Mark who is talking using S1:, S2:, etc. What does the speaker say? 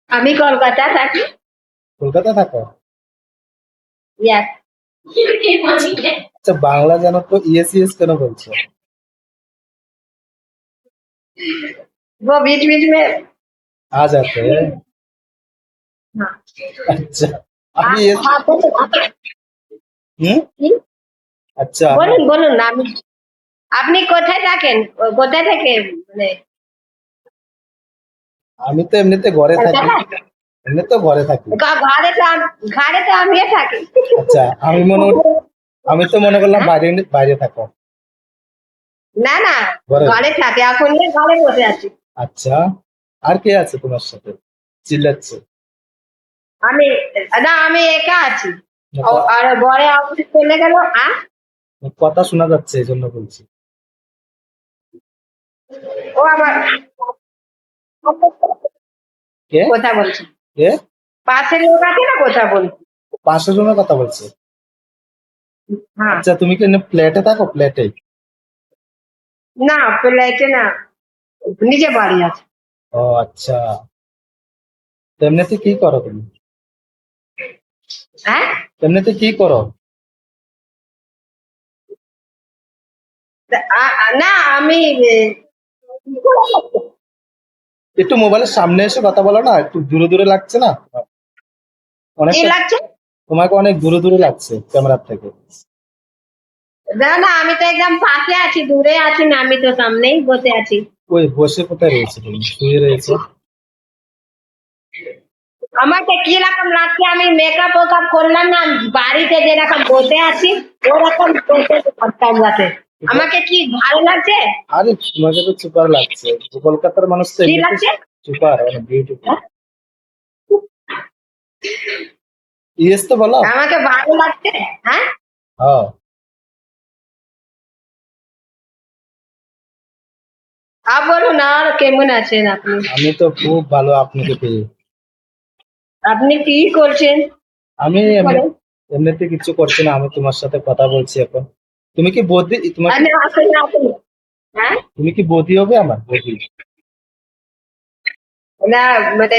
S1: আমি কলকাতা থাকি।
S2: কলকাতা থাকো?
S1: ইয়াস।
S2: আচ্ছা, বাংলা জানো তো ইয়েস ইয়েস কেন বলছো?
S1: वो बीच बीच में।
S2: आ जाते हैं।
S1: हाँ।
S2: আচ্ছা, আমি
S1: हाँ,
S2: ইয়েস।
S1: हाँ, बोलो।
S2: হুম।
S1: কি?
S2: আচ্ছা,
S1: বলুন বলুন আমি। আপনি কোথায় থাকেন? কোথায় থেকে মানে?
S2: আমি তো এমনিতে ঘরে থাকি।
S1: কলকাতা।
S2: এমনি তো ঘরে থাকি।
S1: ঘরে তো আমিও থাকি।
S2: আচ্ছা, আমি তো মনে করলাম
S1: হ্যাঁ?
S2: বাইরে বাইরে থাকো।
S1: না না,
S2: ঘরে।
S1: ঘরে থাকে এখন, ঘরে বসে আছি।
S2: আচ্ছা, আর কে আছে তোমার সাথে চিল্লাচ্ছে?
S1: আমি, না আমি একা আছি।
S2: কথা
S1: আর ঘরে অফিস চলে গেল।
S2: কথা শোনা যাচ্ছে এই জন্য বলছি।
S1: ও আমার
S2: কে?
S1: কথা বলছি।
S2: কে?
S1: পাশের লোক আছে না, কথা বলছি।
S2: 500 জনের কথা বলছে?
S1: হ্যাঁ।
S2: আচ্ছা, তুমি কি ফ্ল্যাটে থাকো? ফ্ল্যাটে?
S1: না, ফ্লাইটে না, নিজে বাড়ি আছে।
S2: ও আচ্ছা, তো এমনিতে কি করো তুমি?
S1: হ্যাঁ।
S2: এমনিতে কি করো?
S1: না আমি
S2: একটু মোবাইলের সামনে এসে কথা বলো না, একটু দূরে দূরে লাগছে না?
S1: কি
S2: অনেকটা।
S1: লাগছে?
S2: তোমাকে অনেক দূরে দূরে লাগছে ক্যামেরার থেকে।
S1: না না, আমি তো একদম পাশে আছি, দূরে আছি না, আমি তো সামনেই বসে আছি।
S2: ওই বসে কোথায় রয়েছে? তুমি শুয়ে রয়েছে।
S1: আমাকে কি রকম লাগছে? আমি মেকআপ ওকআপ করলাম না, বাড়িতে যেরকম বসে আছি ওরকম বসে থাকতাম যাতে। আমাকে কি ভালো লাগছে?
S2: আরে তোমাকে তো সুপার লাগছে। কলকাতার মানুষ তো
S1: কি
S2: এমনিতে
S1: লাগছে?
S2: সুপার, মানে বিউটিফুল।
S1: হ্যাঁ?
S2: ইয়েস তো বলো।
S1: আমাকে ভালো লাগছে। হ্যাঁ।
S2: হ্যাঁ।
S1: বলুন, আর কেমন আছেন আপনি?
S2: আমি তো খুব ভালো আপনাকে পেয়ে।
S1: আপনি কি করছেন?
S2: আমি
S1: কি
S2: এমনি
S1: করেন?
S2: এমনিতে কিছু করছি না, আমি তোমার সাথে কথা বলছি এখন। তুমি কি বৌদি? তোমাকে
S1: আপনি আসুন আসুন। হ্যাঁ।
S2: তুমি কি বৌদি হবে? আমার বৌদি।
S1: না মানে